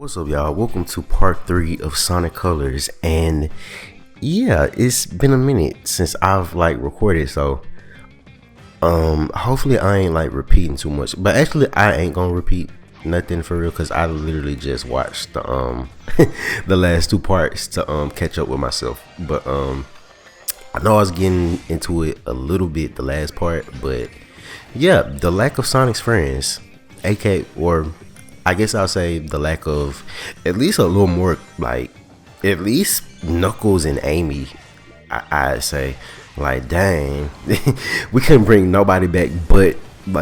What's up, y'all? Welcome to part 3 of Sonic Colors. And yeah, it's been a minute since I've recorded, so hopefully I ain't repeating too much. But actually I ain't gonna repeat nothing for real, because I literally just watched the the last 2 parts to catch up with myself. But I know I was getting into it a little bit the last part, but yeah, the lack of Sonic's friends, aka, or I guess I'll say the lack of at least a little more, at least Knuckles and Amy. I'd say, dang, we couldn't bring nobody back but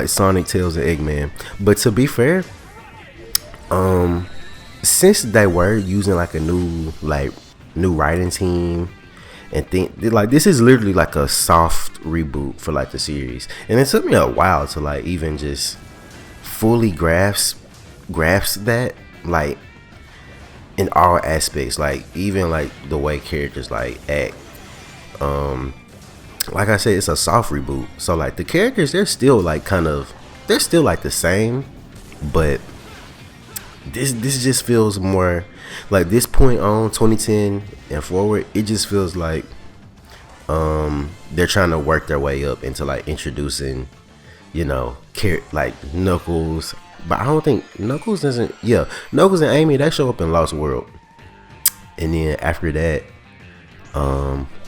Sonic, Tails, and Eggman. But to be fair, since they were using a new writing team, and this is literally a soft reboot for the series, and it took me a while to even just fully grasp that, in all aspects, even the way characters act. Like I said, it's a soft reboot, so the characters, they're still they're still the same, but this just feels more this point on 2010 and forward. It just feels they're trying to work their way up into introducing, Knuckles. But I don't think Knuckles doesn't. Yeah, Knuckles and Amy, they show up in Lost World, and then after that,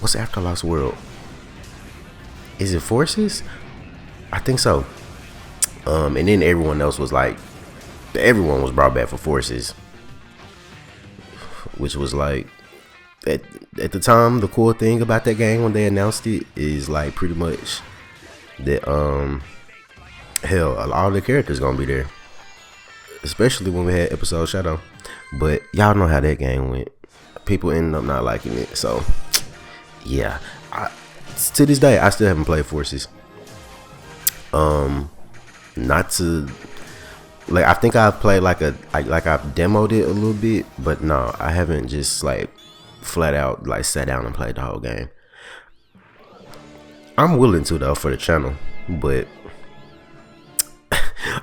what's after Lost World? Is it Forces? I think so. And then everyone else was everyone was brought back for Forces, which was at the time, the cool thing about that game when they announced it is pretty much that hell, all the characters gonna be there, especially when we had Episode Shadow. But y'all know how that game went. People ended up not liking it. So yeah, to this day I still haven't played Forces. Not to I think I've played I've demoed it a little bit, but no, I haven't just flat out sat down and played the whole game. I'm willing to, though, for the channel, but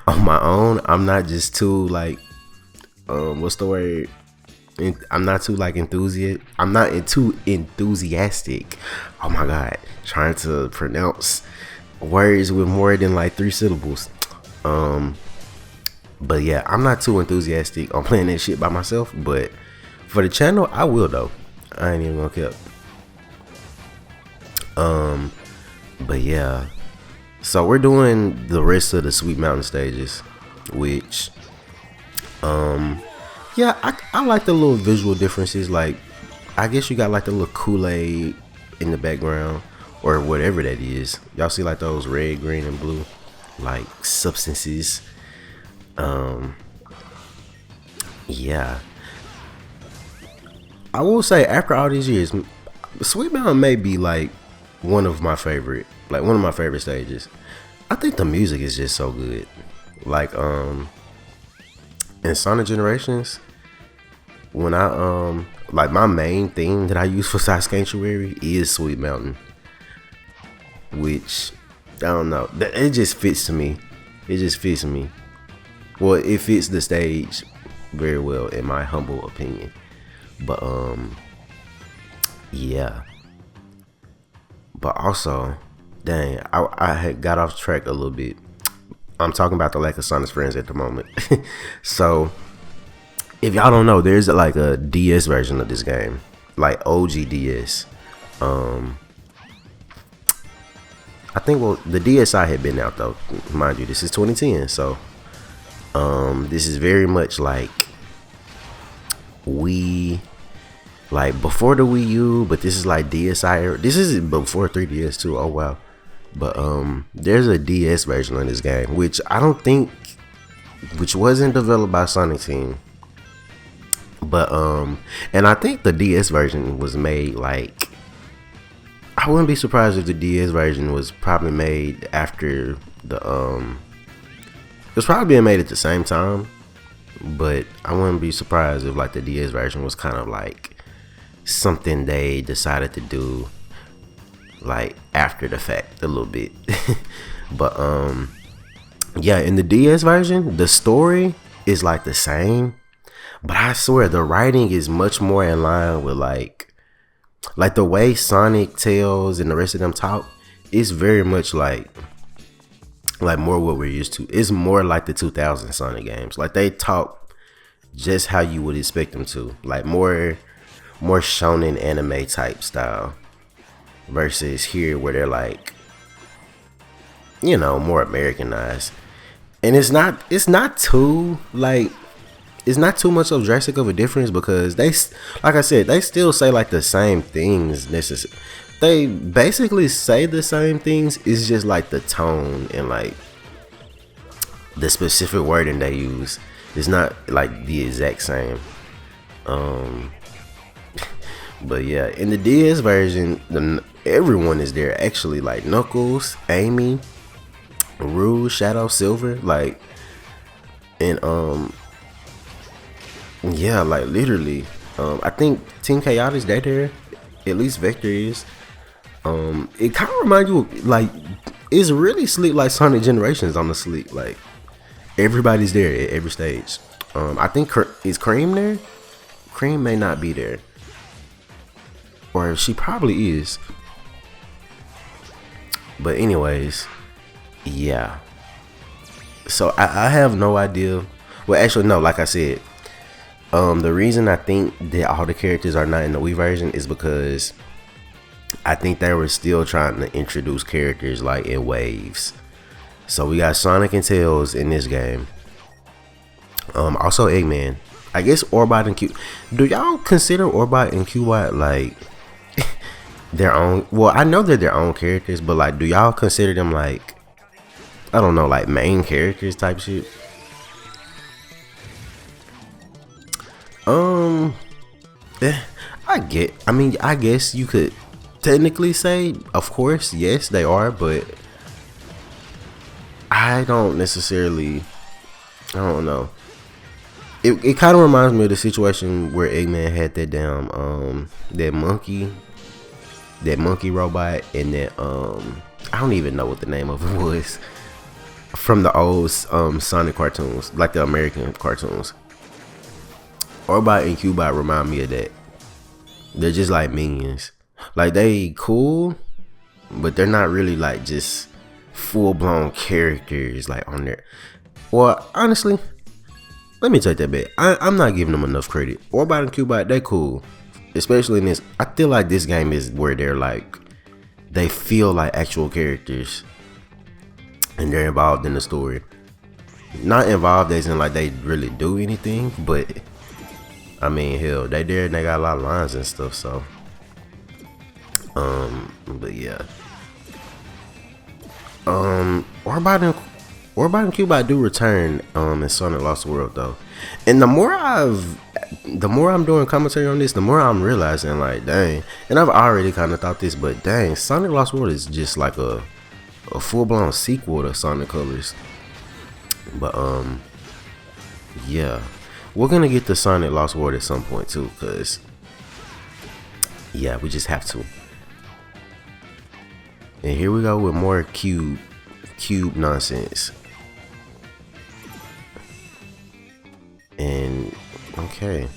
on my own, I'm not just too what's the word? I'm not too enthusiastic. I'm not too enthusiastic. Oh my god, trying to pronounce words with more than 3 syllables. But yeah, I'm not too enthusiastic on playing that shit by myself. But for the channel, I will, though. I ain't even gonna care. But yeah, so we're doing the rest of the Sweet Mountain stages, which yeah, I like the little visual differences. I guess you got the little Kool-Aid in the background, or whatever that is. Y'all see those red, green, and blue substances. Yeah, I will say, after all these years, Sweet Mountain may be one of my favorite stages. I think the music is just so good. In Sonic Generations, when I my main theme that I use for Side Sanctuary is Sweet Mountain, which I don't know, it just fits to me. It just fits me. Well, it fits the stage very well, in my humble opinion. But yeah. But also, dang, I had got off track a little bit. I'm talking about the lack of Sonic's friends at the moment. So, if y'all don't know, there's a DS version of this game, OG DS. I think, well, the DSi had been out, though. Mind you, this is 2010, so this is very much before the Wii U, but this is DSi era. This is before 3DS too. Oh wow. But there's a DS version of this game, which wasn't developed by Sonic Team. But and I think the DS version was made I wouldn't be surprised if the DS version was probably made after the it was probably being made at the same time, but I wouldn't be surprised if the DS version was kind of something they decided to do after the fact a little bit. But yeah, in the DS version, the story is the same, But I swear the writing is much more in line with like the way Sonic, Tails, and the rest of them talk is very much like more what we're used to. It's more like the 2000 Sonic games. Like they talk just how you would expect them to. Like more shonen anime type style versus here where they're like, you know, more Americanized. And it's not too like it's not too much of drastic of a difference because like I said, they still say like the same things necessary. They basically say the same things. It's just like the tone and like the specific wording they use is not like the exact same. Um, but yeah, in the DS version, everyone is there actually. Like Knuckles, Amy, Rouge, Shadow, Silver, like, and yeah, like literally. I think Team Chaotix they there. At least Vector is. It kind of reminds you of, like, it's really sleek like Sonic Generations on the sleek. Like everybody's there at every stage. I think is Cream there? Cream may not be there, or she probably is. But anyways, yeah. So I have no idea. Well, actually, no. Like I said, the reason I think that all the characters are not in the Wii version is because I think they were still trying to introduce characters like in waves. So we got Sonic and Tails in this game. Also Eggman. I guess Orbot and Q. Do y'all consider Orbot and Cubot like their own? Well, I know they're their own characters, but like, do y'all consider them like, I don't know, like main characters type shit? I guess you could technically say, of course, yes, they are, but I don't necessarily, I don't know. It kind of reminds me of the situation where Eggman had that damn that monkey robot, and that I don't even know what the name of it was from the old Sonic cartoons, like the American cartoons. Orbot and Cubot remind me of that. They're just like minions. Like they cool, but they're not really like just full blown characters like on there. Well, honestly, let me take that back. I'm not giving them enough credit. Orbot and Cubot, they cool. Especially in this. I feel like this game is where they're like, they feel like actual characters. And they're involved in the story. Not involved as in like they really do anything, but I mean, hell, they there and they got a lot of lines and stuff, so. But yeah. Orbot and Cubot do return in Sonic Lost World though. And the more I'm doing commentary on this, the more I'm realizing like, dang, and I've already kind of thought this, but dang, Sonic Lost World is just like a full-blown sequel to Sonic Colors. But yeah, we're gonna get to Sonic Lost World at some point too, cause yeah, we just have to. And here we go with more cube nonsense. And okay.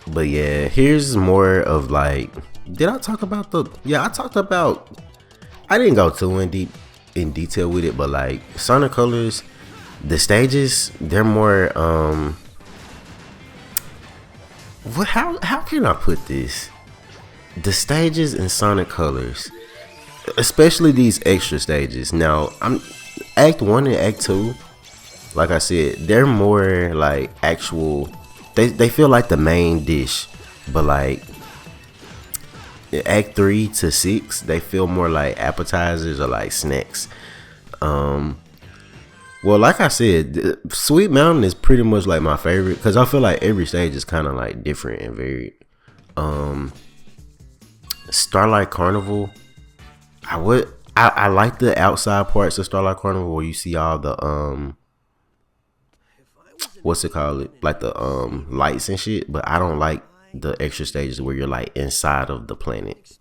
But yeah, here's more of like, did I talk about the, yeah, I talked about, I didn't go too in detail with it, but like Sonic Colors, the stages, they're more how can I put this? The stages in Sonic Colors, especially these extra stages. Now, I'm Act 1 and Act 2, like I said, they're more like actual, they feel like the main dish, but like Act 3 to 6, they feel more like appetizers or like snacks. Well, like I said, Sweet Mountain is pretty much like my favorite because I feel like every stage is kind of like different and varied. Starlight Carnival, I like the outside parts of Starlight Carnival where you see all the what's it called, like the lights and shit, but I don't like the extra stages where you're like inside of the planet.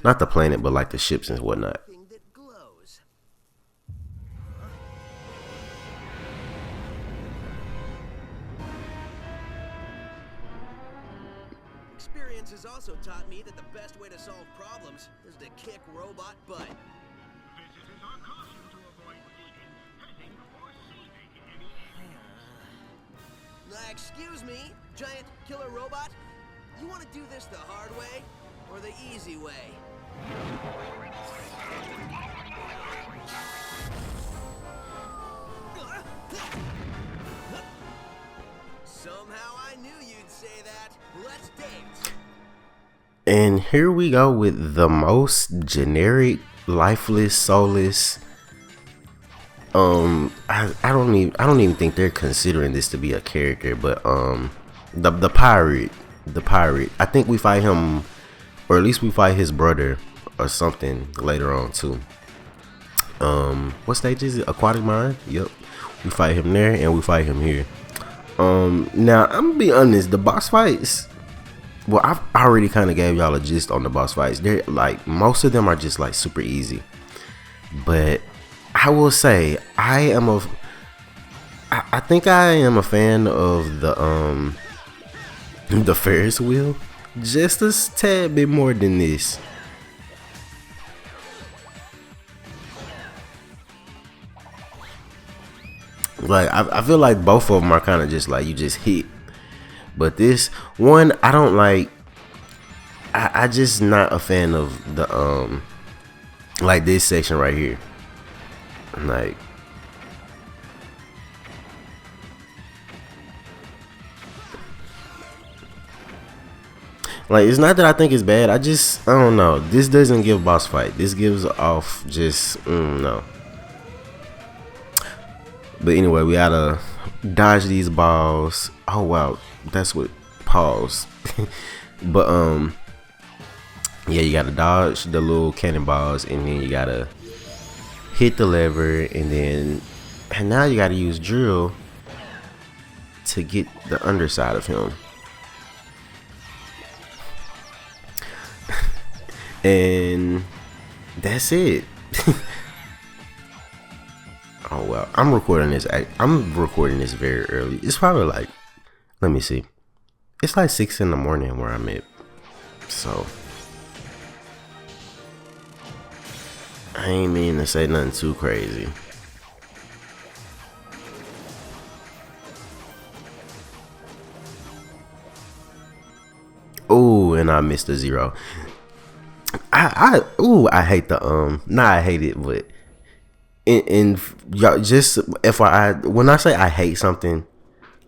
Not the planet, but like the ships and whatnot. That glows. Experience has also taught me that the best way to solve problems is to kick robot butt. Visitors are cautioned to avoid eating, petting, or seizing any aliens. Excuse me, giant killer robot? You want to do this the hard way or the easy way? Somehow I knew you'd say that. Let's dance. And here we go with the most generic, lifeless, soulless. I don't even think they're considering this to be a character, but the pirate. I think we fight him, or at least we fight his brother or something later on too. What stage is it? Aquatic Mine. Yep, we fight him there and we fight him here. Now I'm gonna be honest, the boss fights. Well, I've already kind of gave y'all a gist on the boss fights. They're like, most of them are just like super easy. But I will say I think I am a fan of the Ferris wheel just a tad bit more than this. Like I feel like both of them are kind of just like you just hit. But this one, I don't like. I just not a fan of the like this section right here. Like it's not that I think it's bad. I don't know. This doesn't give boss fight. This gives off just no. But anyway, we gotta dodge these balls. Oh wow, that's what pause. But yeah, you gotta dodge the little cannonballs, and then you gotta hit the lever, and now you gotta use drill to get the underside of him. And that's it. Oh well, I'm recording this very early. It's probably like, let me see, it's like 6 in the morning where I'm at. So I ain't mean to say nothing too crazy. Oh, and I missed a zero. I hate the I hate it, but in y'all, just FYI, when I say I hate something,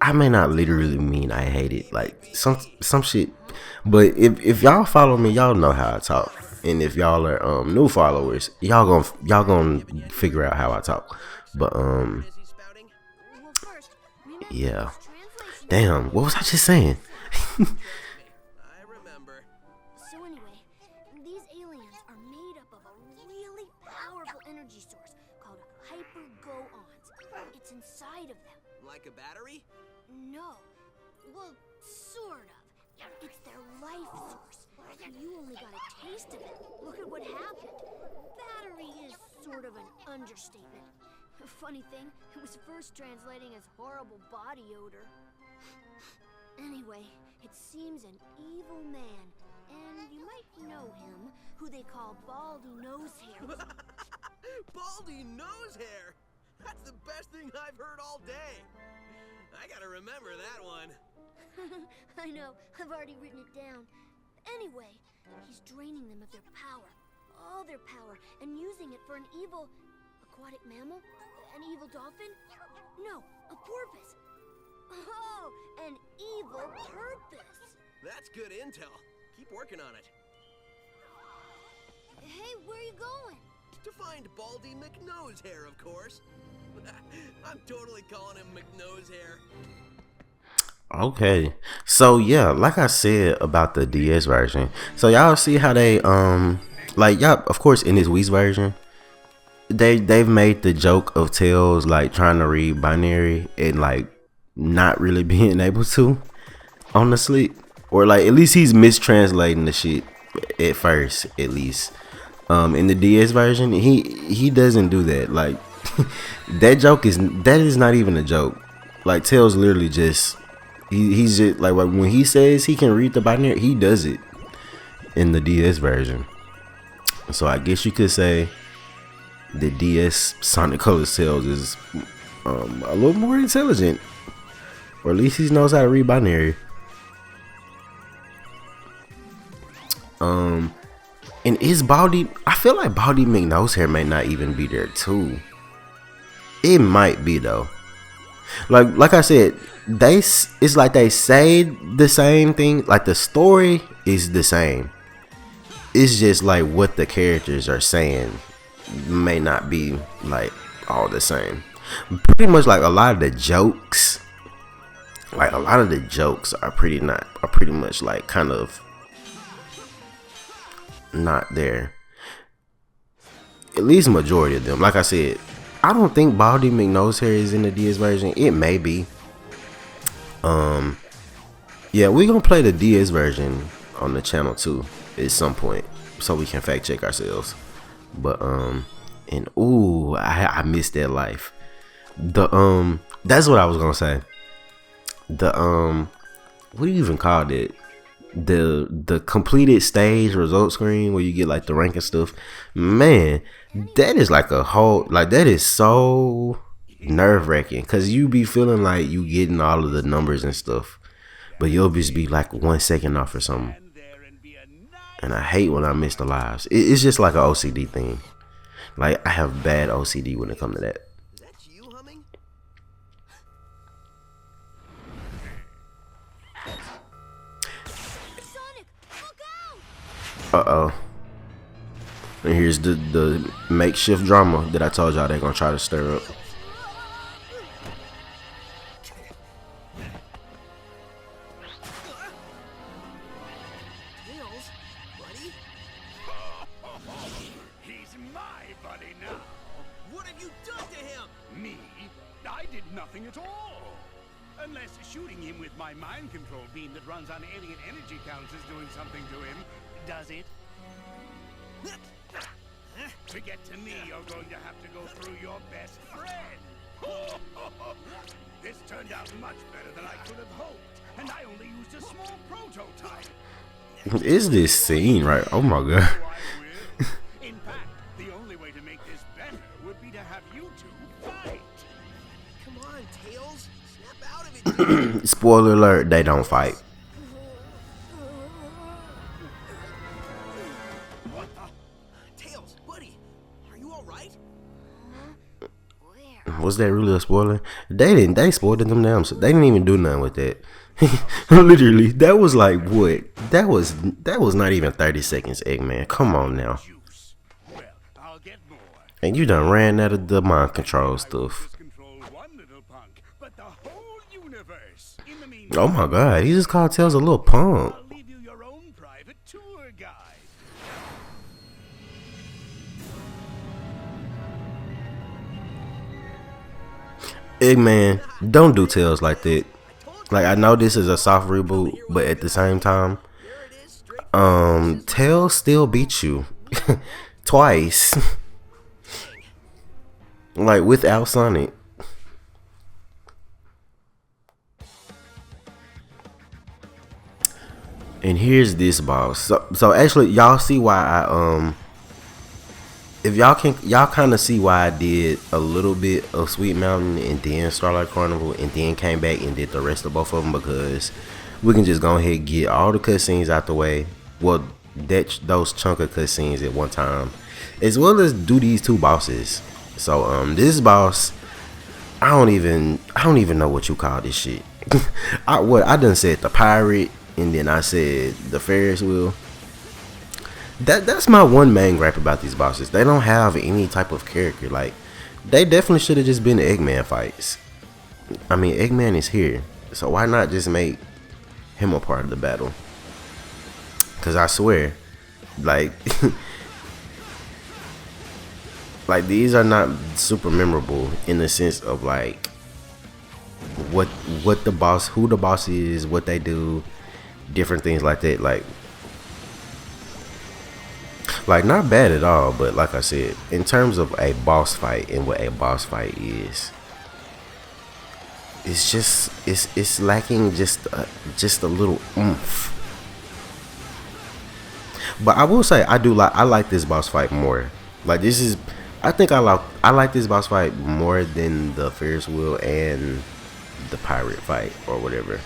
I may not literally mean I hate it. Like some shit. But if y'all follow me, y'all know how I talk. And if y'all are new followers, y'all gonna figure out how I talk. But yeah. Damn, what was I just saying? I remember. So anyway, these aliens are made up of a really powerful energy source called hypergoons. It's inside of them. Like a battery? No. Well, sort of. It's their life source. You only got a taste of it. Look at what happened. Battery is sort of an understatement. Funny thing, it was first translating as horrible body odor. Anyway, it seems an evil man, and you might know him, who they call Baldy Nosehair. Baldy Nosehair! That's the best thing I've heard all day. I gotta remember that one. I know, I've already written it down. Anyway, he's draining them of their power, all their power, and using it for an evil aquatic mammal? An evil dolphin? No, a porpoise. Oh, an evil purpose. That's good intel. Keep working on it. Hey, where are you going? To find Baldy McNosehair, of course. I'm totally calling him McNosehair. Okay, so yeah, like I said about the DS version, so y'all see how they like, y'all, of course, in this Wii's version, they've made the joke of Tails like trying to read binary and like not really being able to on the sleep, or like at least he's mistranslating the shit at first, at least. In the DS version, he doesn't do that. Like that is not even a joke. Like Tails literally just he's just like when he says he can read the binary, he does it in the DS version. So I guess you could say the DS Sonic Colors Tails is a little more intelligent, or at least he knows how to read binary. And is Baldy? I feel like Baldy McNosehair may not even be there too. It might be though. Like I said, it's like they say the same thing. Like the story is the same. It's just like what the characters are saying may not be like all the same. Pretty much like a lot of the jokes. Like a lot of the jokes are pretty much like kind of not there. At least majority of them. Like I said, I don't think Baldy McNosehair is in the DS version. It may be. Yeah, we're gonna play the DS version on the channel too at some point, so we can fact check ourselves. But and ooh, I missed that life. That's what I was gonna say. What do you even call it? The completed stage result screen where you get like the rank and stuff. Man, that is like a whole, like that is so nerve-wracking, because you be feeling like you getting all of the numbers and stuff, but you'll just be like 1 second off or something. And I hate when I miss the lives. It's just like an OCD thing. Like I have bad OCD when it comes to that. Is that you humming? Sonic, look out! Uh-oh. And here's the makeshift drama that I told y'all they're gonna try to stir up. Tails, buddy? He's my buddy now. What have you done to him? Me? I did nothing at all. Unless shooting him with my mind control beam that runs on alien energy counts is doing something to him. Does it? To get to me, you're going to have to go through your best friend. This turned out much better than I could have hoped, and I only used a small prototype. Is this scene right? Oh my god. I will. In fact, the only way to make this better would be to have you two fight. Come on, Tails. Snap out of it, dude. Spoiler alert, they don't fight. Tails, buddy. Are you alright? Where? Was that really a spoiler? They spoiled them damn. They didn't even do nothing with that. Literally, that was like what? That was not even 30 seconds, Eggman. Come on now. Juice. Well, I'll get more. And you done ran out of the mind control stuff. Just control one little punk, but the whole universe. In the meantime, Oh my god, he just called Tails a little punk. I'll leave you your own private tour guide. Eggman, don't do Tails like that. Like, I know this is a soft reboot, but at the same time, There it is, straight Tails still beat you twice. Like without Sonic. And here's this boss. So actually, y'all see why I if y'all kind of see why I did a little bit of Sweet Mountain and then Starlight Carnival and then came back and did the rest of both of them, because we can just go ahead and get all the cutscenes out the way. Well, those chunk of cutscenes at one time, as well as do these two bosses. So this boss, I don't even know what you call this shit. I done said the pirate, and then I said the Ferris wheel. That's my one main gripe about these bosses. They don't have any type of character. Like, they definitely should have just been Eggman fights. I mean, Eggman is here, so why not just make him a part of the battle? Because I swear, like, like these are not super memorable in the sense of like what the boss, who the boss is, what they do, different things like that. Like, Like, not bad at all, but like I said, in terms of a boss fight and what a boss fight is, it's just it's lacking just a little oomph. But I will say I like this boss fight more. Like, this is, I think I like this boss fight more than the Ferris wheel and the pirate fight or whatever.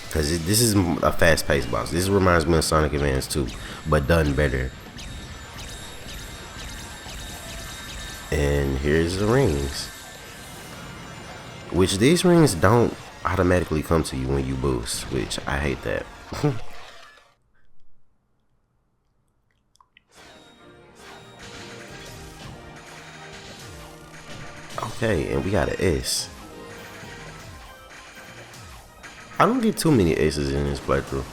Because this is a fast-paced boss. This reminds me of Sonic Advance 2, but done better. And here's the rings. Which these rings don't automatically come to you when you boost, which I hate that. Okay, and we got an S. I don't get too many aces in this playthrough.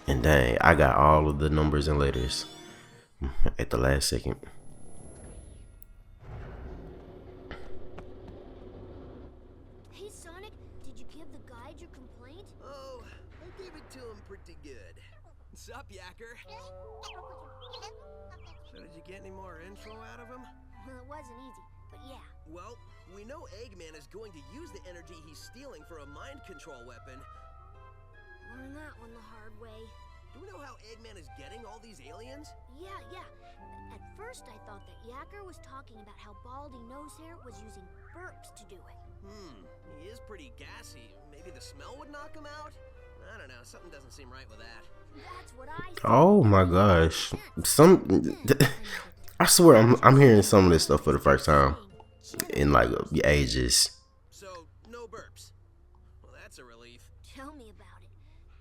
And dang, I got all of the numbers and letters at the last second. Hey Sonic, did you give the guide your complaint? Oh, I gave it to him pretty good. Sup, Yacker? So did you get any more info out of him? Well, it wasn't easy, but yeah. Well, we know Eggman is going to use the energy he's stealing for a mind control weapon. Learned that one the hard way. Do we know how Eggman is getting all these aliens? Yeah. At first I thought that Yacker was talking about how Baldy Nosehair was using burps to do it. He is pretty gassy. Maybe the smell would knock him out? I don't know, something doesn't seem right with that. That's what I thought. Oh my gosh. I swear I'm hearing some of this stuff for the first time in like ages. So, no burps. Well, that's a relief. Tell me about it.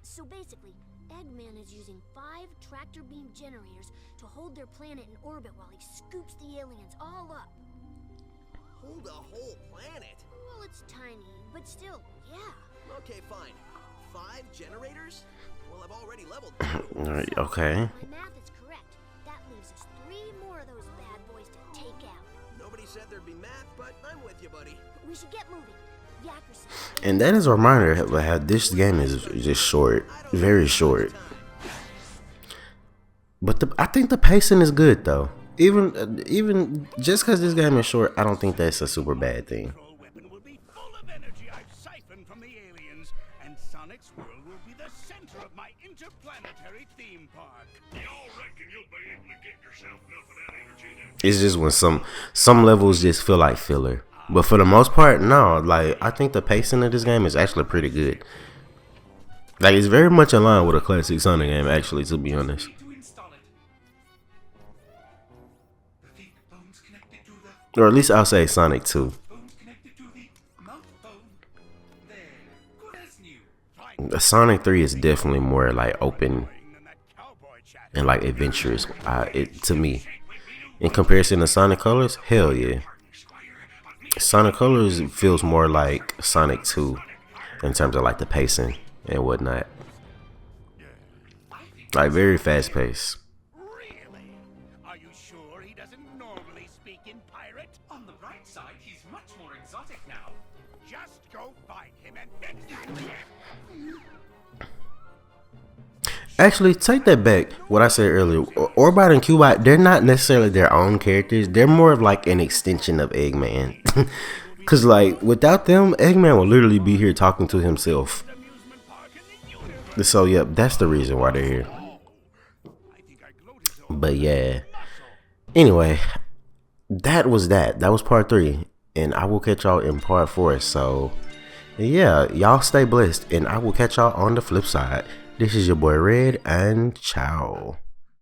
So basically, Eggman is using 5 tractor beam generators to hold their planet in orbit while he scoops the aliens all up. Hold the whole planet? Well, it's tiny, but still, yeah. Okay, fine. 5 generators? Well, I've already leveled. Okay. My math is correct. That leaves us 3 more of those bad boys to take out. Nobody said there'd be math, but I'm with you, buddy. We should get moving. Yacker said. And that is a reminder how this game is just short, very short. But I think the pacing is good though. Even just because this game is short, I don't think that's a super bad thing. Control weapon will be full of energy I've siphoned from the aliens, and Sonic's world will be the center of my interplanetary theme park. Y'all reckon you'll be able to get yourself enough of that energy to It's just when some levels just feel like filler. But for the most part, no. Like, I think the pacing of this game is actually pretty good. Like, it's very much in line with a classic Sonic game, actually, to be honest. to install it? The feet bones connected to the Or at least I'll say Sonic 2. bones connected to the mouth bone. There, good as new. The Sonic 3 is definitely more like open Than that cowboy chat. and like adventurous. To me, in comparison to Sonic Colors, hell yeah. Sonic Colors feels more like Sonic 2 in terms of like the pacing and whatnot. Like very fast paced. Really? Are you sure he doesn't normally speak in pirate? On the bright side, he's much more exotic now. Just go find him and fix that. Actually, take that back. What I said earlier, Orbot and Cubot, they're not necessarily their own characters. They're more of like an extension of Eggman. Cause like without them, Eggman will literally be here talking to himself. Amusement park in the universe. So yep, that's the reason why they're here. I think I gloated so But yeah. Anyway, that was part 3. And I will catch y'all in part 4. So yeah, y'all stay blessed. And I will catch y'all on the flip side. This is your boy Red, and ciao.